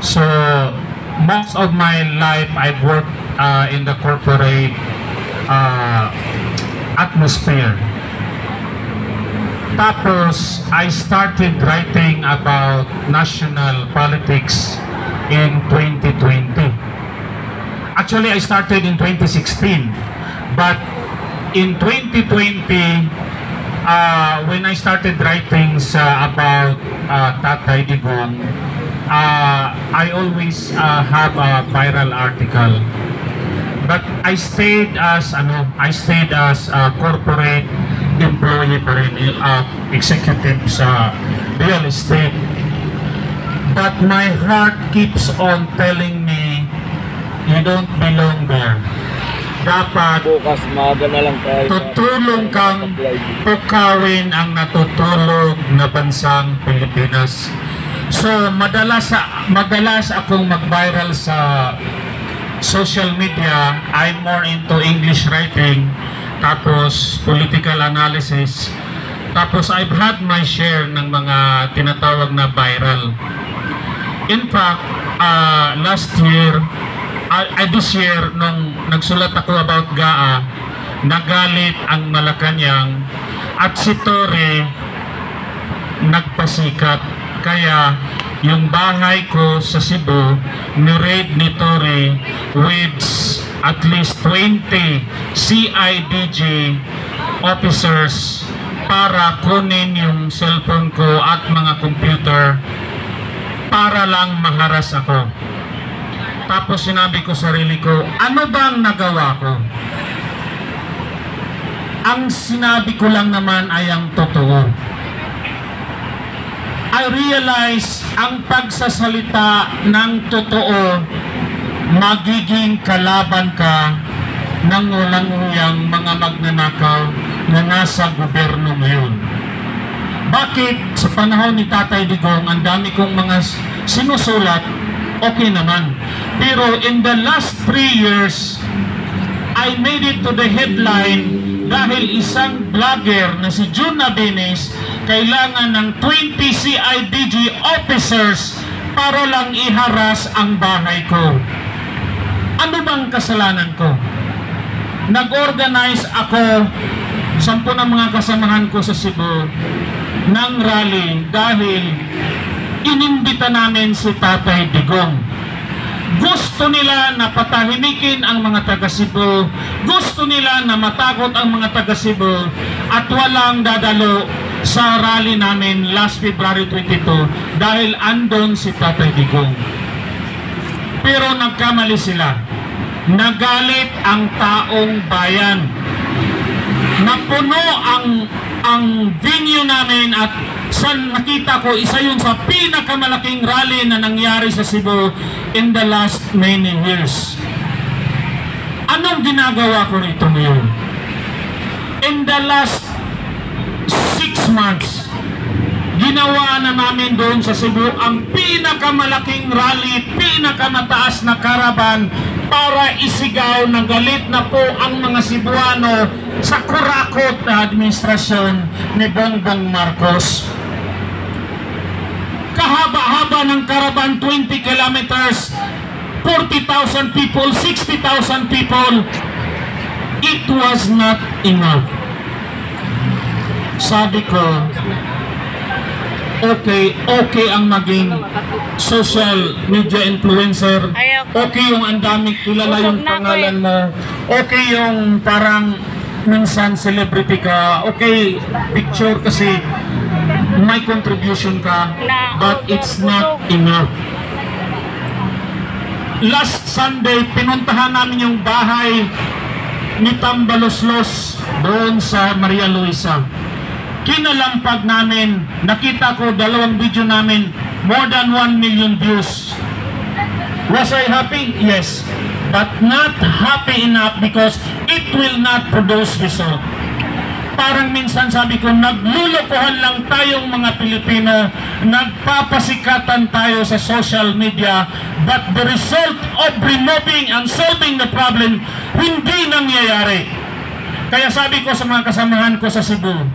So most of my life I've worked in the corporate atmosphere. Tapos I started writing about national politics in 2020. Actually, I started in 2016, but in 2020, when I started writing about Tatay Digong, I always have a viral article. But I stayed as corporate employee pa rin, executive sa real estate. But my heart keeps on telling me, you don't belong there. Dapat bukas maaga na lang tayo. Tutulong kang pukawin ang natutulog na bansang Pilipinas. So madalas akong mag-viral sa social media. I'm more into English writing, tapos political analysis. Tapos I've had my share ng mga tinatawag na viral. In fact, this year, nung nagsulat ako about GAA, nagalit ang Malacanang at si Torre nagpasikat. Kaya yung bahay ko sa Cebu, ni-raid ni Torre with at least 20 CIDG officers para kunin yung cellphone ko at mga computer para lang maharas ako. Tapos sinabi ko sarili ko, ano bang nagawa ko? Ang sinabi ko lang naman ay ang totoo. I realize ang pagsasalita ng totoo, magiging kalaban ka ng walang huyang mga magnanakaw na nasa gobyerno ngayon. Bakit sa panahon ni Tatay Digong, ang dami kong mga sinusulat, okay naman. Pero in the last 3 years, I made it to the headline dahil isang vlogger na si June Nabenes kailangan ng 20 CIDG officers para lang iharas ang bahay ko. Ano bang kasalanan ko? Nag-organize ako, 10 ng mga kasamahan ko sa Cebu, ng rally dahil inimbita namin si Tatay Digong. Gusto nila na patahimikin ang mga taga Cebu, gusto nila na matakot ang mga taga Cebu at walang dadalo sa rally namin last February 22 dahil andon si Tatay Digong. Pero nagkamali sila. Nagalit ang taong bayan. Napuno ang venue namin at nakita ko, isa yun sa pinakamalaking rally na nangyari sa Cebu in the last many years. Anong ginagawa ko rito ngayon? In the last 6 months, ginawa na namin doon sa Cebu ang pinakamalaking rally, pinakamataas na karaban para isigaw na galit na po ang mga Cebuano sa kurakot na administrasyon ni Bongbong Marcos. Kahaba-haba ng karaban, 20 kilometers, 40,000 people, 60,000 people. It was not enough. Sabi ko, okay ang maging social media influencer, okay yung ang dami kilala yung pangalan mo, okay yung parang minsan celebrity ka, okay picture kasi may contribution ka, but it's not enough. Last Sunday, pinuntahan namin yung bahay ni Tambaloslos doon sa Maria Luisa. Kinalampag namin, nakita ko 2 video namin, more than 1 million views. Was I happy? Yes. But not happy enough because it will not produce result. Parang minsan sabi ko, naglulukuhan lang tayong mga Pilipino, nagpapasikatan tayo sa social media, but the result of removing and solving the problem, hindi nangyayari. Kaya sabi ko sa mga kasamahan ko sa Cebu,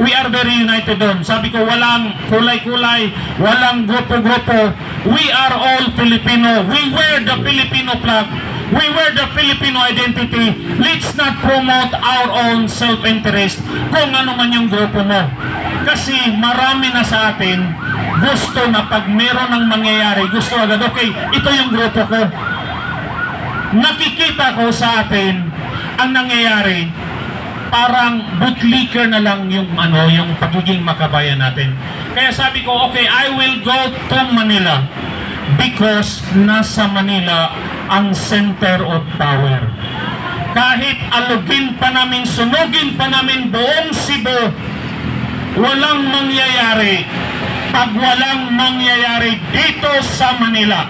we are very united doon. Sabi ko, walang kulay-kulay, walang grupo-grupo. We are all Filipino. We wear the Filipino flag. We wear the Filipino identity. Let's not promote our own self-interest kung ano man yung grupo mo. Kasi marami na sa atin gusto na pag meron ng mangyayari, gusto agad, okay, ito yung grupo ko. Nakikita ko sa atin ang nangyayari, parang bootlicker na lang yung pagiging makabayan natin. Kaya sabi ko, okay, I will go to Manila because nasa Manila ang center of power. Kahit alugin pa namin, sunugin pa namin buong Cebu, walang mangyayari pag walang mangyayari dito sa Manila.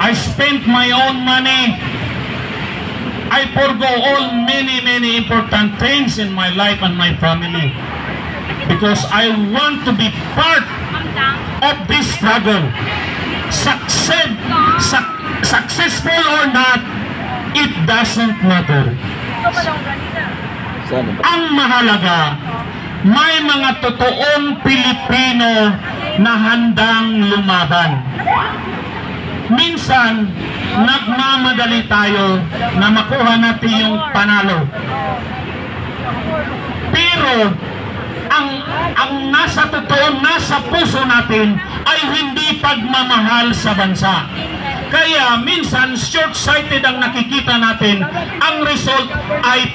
I spent my own money. I forgo all many important things in my life and my family because I want to be part of this struggle. Successful or not, it doesn't matter. Ang mahalaga, may mga totoong Pilipino na handang lumaban. Minsan, nagmamadali tayo na makuha natin yung panalo. Pero, ang nasa totoo, nasa puso natin ay hindi pagmamahal sa bansa. Kaya minsan short-sighted ang nakikita natin. Ang result ay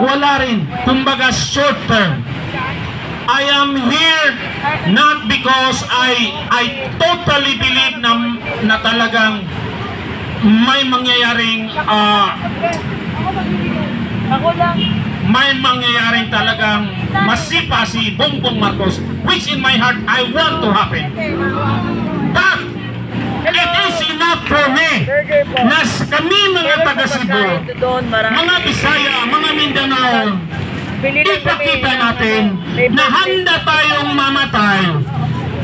wala rin. Kumbaga short term. I am here not because I totally believe na talagang may mangyayaring talagang masipa si Bongbong Marcos, which in my heart I want to happen. But it is enough for me na kami mga taga-Cebu, mga Bisaya, mga Mindanao, ipakita natin na handa tayong mamatay.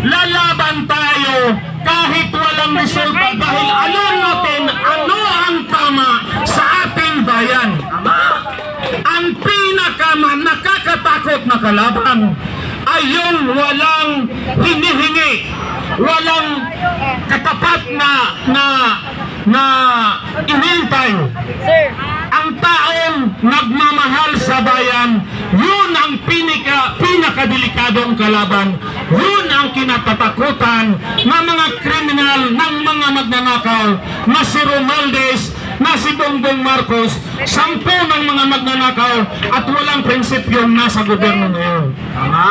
Lalaban tayo kahit walang resulta dahil alam natin ano ang tama sa ating bayan. Ang nakakatakot na kalaban ay yung walang hinihingi, walang katapat na inintay. Ang taong nagmamahal sa bayan, yun ang pinakadelikadong kalaban. Yun ang kinatatakutan ng mga kriminal, ng mga magnanakaw na si Romualdez, na si Bongbong Marcos, 10 ng mga magnanakaw at walang prinsipyong nasa gobyerno ngayon. Tama.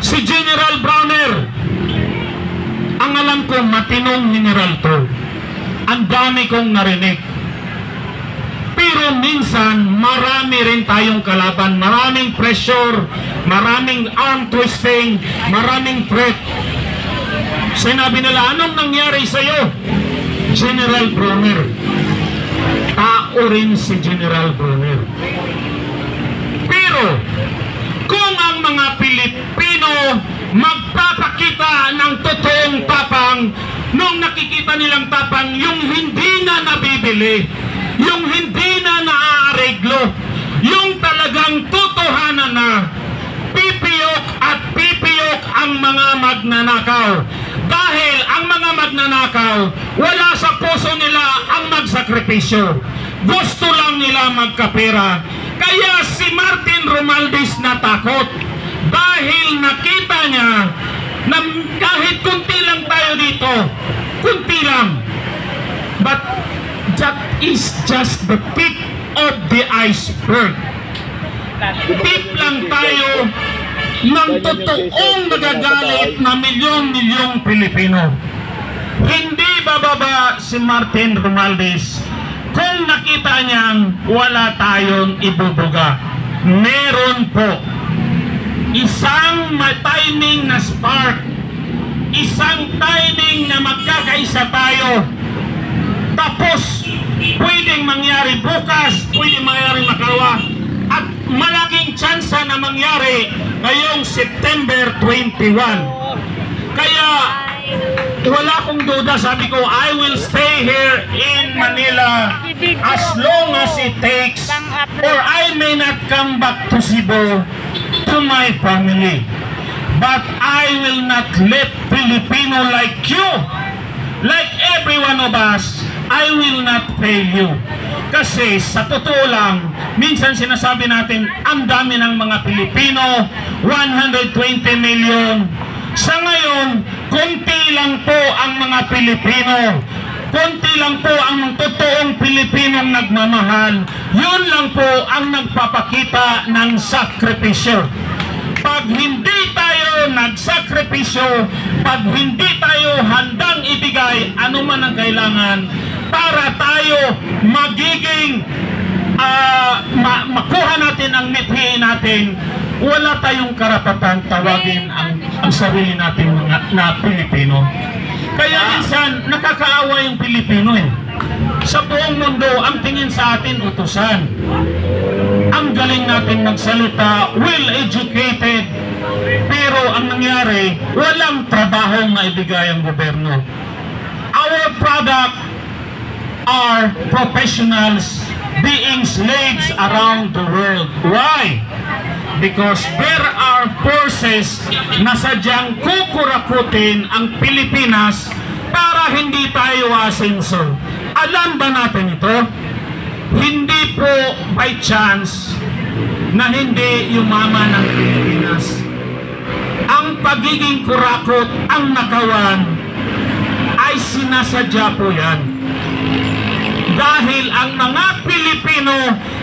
Si General Browner, ang alam ko matinong general to. Ang dami kong narinig. Pero minsan, marami rin tayong kalaban, maraming pressure, maraming arm twisting, maraming threat. Sinabi nila, anong nangyari sa'yo? General Browner. Tao rin si General Browner. Pero, kung ang mga Pilipino magpapakita ng totoong tapang, nung nakikita nilang tapang, yung hindi na nabibili, yung hindi na naaareglo, yung talagang totohanan na pipiyok at pipiyok ang mga magnanakaw. Dahil ang mga magnanakaw, wala sa puso nila ang magsakripisyo. Gusto lang nila magkapera. Kaya si Martin Romualdez natakot dahil nakita niya na kahit kunti lang tayo dito, kunti lang. But that is just the tip of the iceberg. Tip lang tayo ng totoong nagagalit na milyon-milyong Pilipino. Hindi bababa si Martin Romualdez kung nakita niyang wala tayong ibubuga. Meron po isang timing na spark, isang timing na magkakaisa tayo. Tapos pwedeng mangyari bukas, pwedeng mangyari makalawa, at malaking tsansa na mangyari ngayong September 21. Kaya wala akong duda, sabi ko, I will stay here in Manila as long as it takes, or I may not come back to Cebu to my family. But I will not let Filipino like you, like every one of us, I will not fail you. Kasi sa totoo lang, minsan sinasabi natin, ang dami ng mga Pilipino, 120 million. Sa ngayon, konti lang po ang mga Pilipino. Konti lang po ang totoong Pilipinong nagmamahal. Yun lang po ang nagpapakita ng sakripisyo. Pag hindi tayo nagsakripisyo, pag hindi tayo handang ibigay anuman ang kailangan para tayo magiging makuha natin ang mithi natin, wala tayong karapatan tawagin ang sarili natin na Pilipino. Kaya minsan nakakaawa yung Pilipino eh. Sa buong mundo, ang tingin sa atin utusan. Ang galing natin magsalita, well-educated, pero ang nangyari, walang trabaho na ibigay ang gobyerno. Our product are professionals being slaves around the world. Why? Because there are forces na sadyang kukurakutin ang Pilipinas para hindi tayo asenso. Alam ba natin ito? Hindi po by chance na hindi yumaman ang Pilipinas. Ang pagiging kurakot, ang nakawan, ay sinasadya po yan. Dahil ang mga Pilipino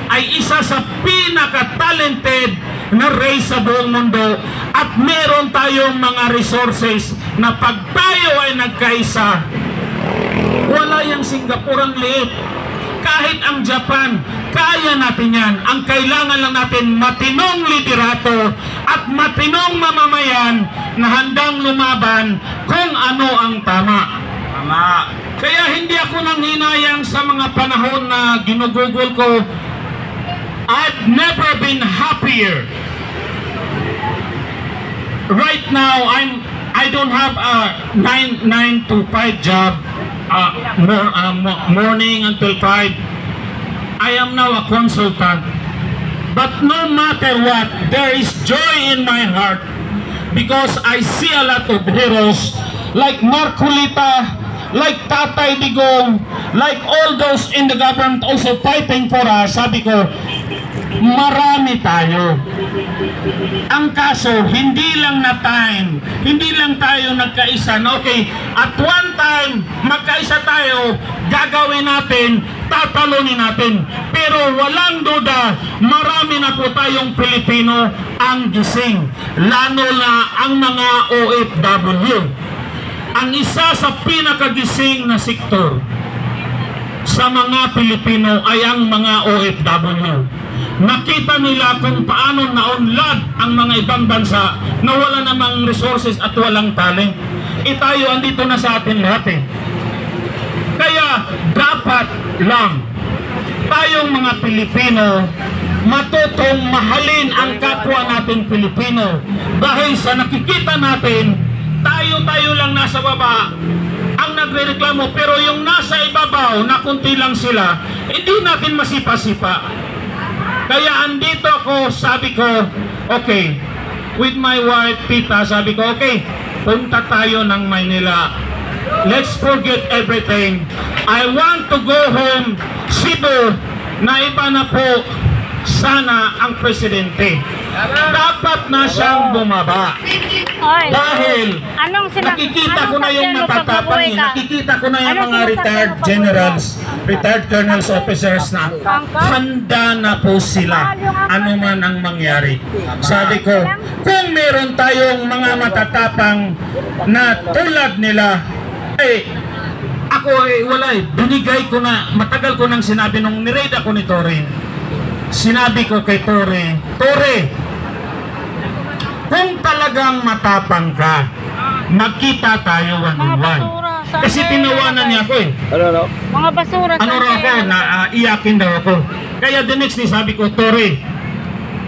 ay isa sa pinaka-talented na race sa buong mundo at meron tayong mga resources na pag tayo ay nagkaisa, wala yung Singapore ang liit. Kahit ang Japan, kaya natin yan. Ang kailangan lang natin matinong liderato at matinong mamamayan na handang lumaban kung ano ang tama. Kaya hindi ako nanghinayang sa mga panahon na ginugugol ko. I've never been happier. Right now, I don't have a 9 to 5 job. Morning until 5. I am now a consultant. But no matter what, there is joy in my heart because I see a lot of heroes like Marcolita, like Tatay Digong, like all those in the government also fighting for us. Sabi ko, marami tayo. Ang kaso, hindi lang na time, hindi lang tayo nagkaisa. Okay, at one time, magkaisa tayo, gagawin natin, tatalunin natin. Pero walang duda, marami na po tayong Pilipino ang gising. Lalo na ang mga OFW. Ang isa sa pinakagising na sektor sa mga Pilipino ay ang mga OFW. Nakita nila kung paano naunlad ang mga ibang bansa na wala namang resources at walang talent. Tayo andito na sa atin lahat eh. Kaya dapat lang tayong mga Pilipino matutong mahalin ang kapwa natin Pilipino. Dahil sa nakikita natin, tayo lang nasa baba ang nagrereklamo, pero yung nasa ibabaw na kunti lang sila, hindi natin masipa-sipa. Kaya andito ako, sabi ko, okay, with my wife, Tita, sabi ko, okay, punta tayo ng Maynila. Let's forget everything. I want to go home, Cebu, na iba na po sana ang presidente. Dapat na siyang bumaba. Dahil nakikita ko na yung matatapang, nakikita ko na yung mga retired generals, retired colonels, officers na handa na po sila anuman ang mangyari. Sabi ko, kung meron tayong mga matatapang na tulad nila, ako wala binigay ko na, matagal ko nang sinabi nung niraid ako ni Torre. Sinabi ko kay Torre, kung talagang matapang ka, magkita tayo one-on-one. Kasi tinawanan niya ako eh. Mga basura. Ano raw ako, iyakin daw ako. Kaya the next day sabi ko, Torre,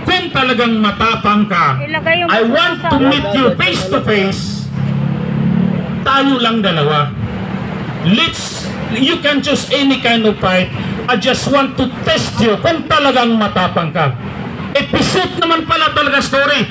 kung talagang matapang ka, I want to meet you face to face tayo lang dalawa. You can choose any kind of fight. I just want to test you kung talagang matapang ka. Episode naman pala talaga story.